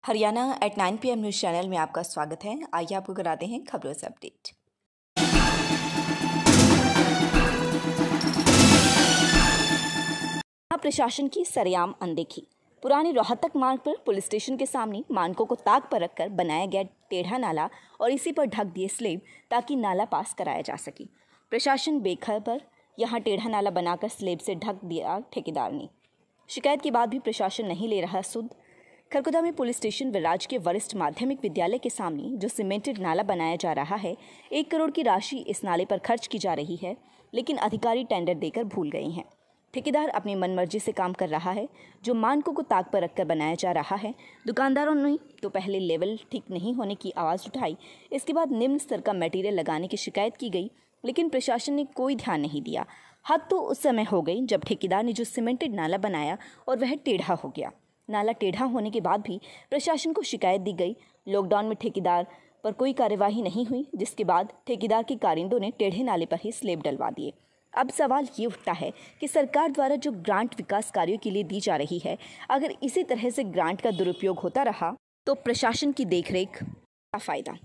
Haryana at 9 PM news channel में आपका स्वागत है। आइए आपको कराते हैं खबरों से अपडेट। प्रशासन की सरेआम अनदेखी। पुराने रोहतक मार्ग पर पुलिस स्टेशन के सामने मानकों को ताक पर रखकर बनाया गया टेढ़ा नाला और इसी पर ढक दिए स्लेब ताकि नाला पास कराया जा सके। प्रशासन बेखबर यहां टेढ़ा नाला बनाकर स्लेब से ढक दिया ठेकेदार ने। शिकायत के बाद भी प्रशासन नहीं ले रहा सुध। खरखुदा में पुलिस स्टेशन व राजकीय वरिष्ठ माध्यमिक विद्यालय के सामने जो सीमेंटेड नाला बनाया जा रहा है, 1 करोड़ की राशि इस नाले पर खर्च की जा रही है, लेकिन अधिकारी टेंडर देकर भूल गए हैं। ठेकेदार अपनी मनमर्जी से काम कर रहा है। जो मानकों को ताक पर रखकर बनाया जा रहा है, दुकानदारों ने तो पहले लेवल ठीक नहीं होने की आवाज़ उठाई, इसके बाद निम्न स्तर का मटेरियल लगाने की शिकायत की गई, लेकिन प्रशासन ने कोई ध्यान नहीं दिया। हद तो उस समय हो गई जब ठेकेदार ने जो सीमेंटेड नाला बनाया और वह टेढ़ा हो गया। नाला टेढ़ा होने के बाद भी प्रशासन को शिकायत दी गई। लॉकडाउन में ठेकेदार पर कोई कार्यवाही नहीं हुई, जिसके बाद ठेकेदार के कारिंदों ने टेढ़े नाले पर ही स्लेब डलवा दिए। अब सवाल ये उठता है कि सरकार द्वारा जो ग्रांट विकास कार्यों के लिए दी जा रही है, अगर इसी तरह से ग्रांट का दुरुपयोग होता रहा तो प्रशासन की देखरेख का फायदा।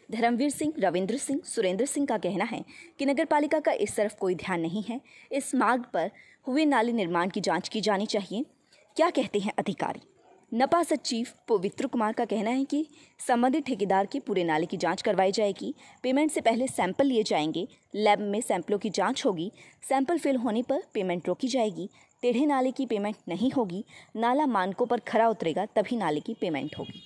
धर्मवीर सिंह, रविंद्र सिंह, सुरेंद्र सिंह का कहना है कि नगरपालिका का इस तरफ कोई ध्यान नहीं है। इस मार्ग पर हुए नाले निर्माण की जांच की जानी चाहिए। क्या कहते हैं अधिकारी? नपा सचिव पवित्र कुमार का कहना है कि संबंधित ठेकेदार के पूरे नाले की जांच करवाई जाएगी। पेमेंट से पहले सैंपल लिए जाएंगे। लैब में सैंपलों की जांच होगी। सैंपल फेल होने पर पेमेंट रोकी जाएगी। टेढ़े नाले की पेमेंट नहीं होगी। नाला मानकों पर खरा उतरेगा तभी नाले की पेमेंट होगी।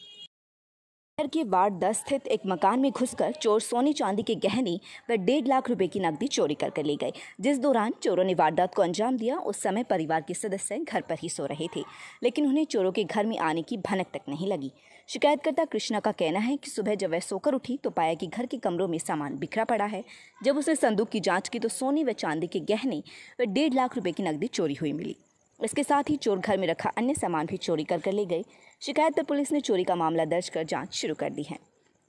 शहर के वार्ड 10 स्थित एक मकान में घुसकर चोर सोने चांदी के गहने व 1.5 लाख रुपए की नकदी चोरी कर ले गए। जिस दौरान चोरों ने वारदात को अंजाम दिया, उस समय परिवार के सदस्य घर पर ही सो रहे थे, लेकिन उन्हें चोरों के घर में आने की भनक तक नहीं लगी। शिकायतकर्ता कृष्णा का कहना है कि सुबह जब वह सोकर उठी तो पाया कि घर के कमरों में सामान बिखरा पड़ा है। जब उसने संदूक की जाँच की तो सोने व चांदी के गहने व 1.5 लाख रुपए की नकदी चोरी हुई मिली। इसके साथ ही चोर घर में रखा अन्य सामान भी चोरी कर ले गए। शिकायत पर पुलिस ने चोरी का मामला दर्ज कर जांच शुरू कर दी है।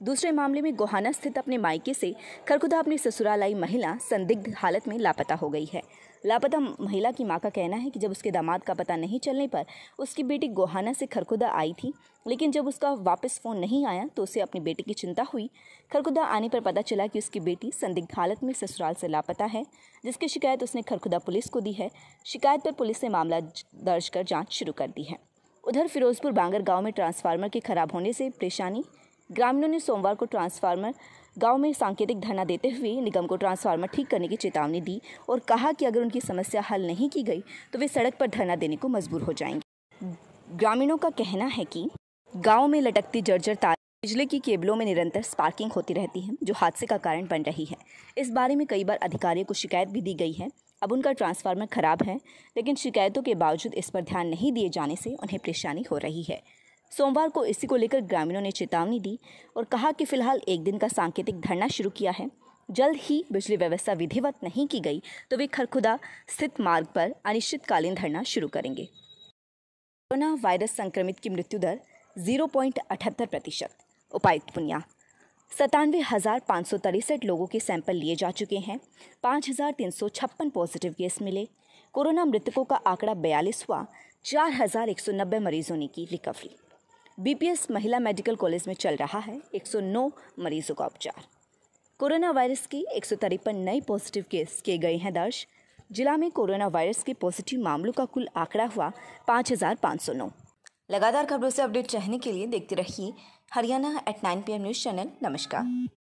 दूसरे मामले में गोहाना स्थित अपने मायके से खरखुदा अपने ससुराल आई महिला संदिग्ध हालत में लापता हो गई है। लापता महिला की मां का कहना है कि जब उसके दामाद का पता नहीं चलने पर उसकी बेटी गोहाना से खरखुदा आई थी, लेकिन जब उसका वापस फ़ोन नहीं आया तो उसे अपनी बेटी की चिंता हुई। खरखुदा आने पर पता चला कि उसकी बेटी संदिग्ध हालत में ससुराल से लापता है, जिसकी शिकायत उसने खरखुदा पुलिस को दी है। शिकायत पर पुलिस ने मामला दर्ज कर जाँच शुरू कर दी है। उधर फिरोजपुर बांगर गांव में ट्रांसफार्मर के खराब होने से परेशानी। ग्रामीणों ने सोमवार को ट्रांसफार्मर गांव में सांकेतिक धरना देते हुए निगम को ट्रांसफार्मर ठीक करने की चेतावनी दी और कहा कि अगर उनकी समस्या हल नहीं की गई तो वे सड़क पर धरना देने को मजबूर हो जाएंगे। ग्रामीणों का कहना है कि गाँव में लटकती जर्जर तार, बिजली की केबलों में निरंतर स्पार्किंग होती रहती है, जो हादसे का कारण बन रही है। इस बारे में कई बार अधिकारियों को शिकायत भी दी गई है। अब उनका ट्रांसफार्मर खराब है, लेकिन शिकायतों के बावजूद इस पर ध्यान नहीं दिए जाने से उन्हें परेशानी हो रही है। सोमवार को इसी को लेकर ग्रामीणों ने चेतावनी दी और कहा कि फिलहाल 1 दिन का सांकेतिक धरना शुरू किया है। जल्द ही बिजली व्यवस्था विधिवत नहीं की गई तो वे खरखुदा स्थित मार्ग पर अनिश्चितकालीन धरना शुरू करेंगे। कोरोना वायरस संक्रमित की मृत्यु दर 0.78%। उपायुक्त पुनिया। 97,563 लोगों के सैंपल लिए जा चुके हैं। 5,356 पॉजिटिव केस मिले। कोरोना मृतकों का आंकड़ा 42 हुआ। 4,190 मरीजों ने की रिकवरी। बीपीएस महिला मेडिकल कॉलेज में चल रहा है 109 मरीजों का उपचार। कोरोना वायरस के 153 नए पॉजिटिव केस किए गए हैं दर्ज। जिला में कोरोना वायरस के पॉजिटिव मामलों का कुल आंकड़ा हुआ 5,509। लगातार खबरों से अपडेट चाहने के लिए देखते रहिए Haryana at 9 PM news channel. नमस्कार।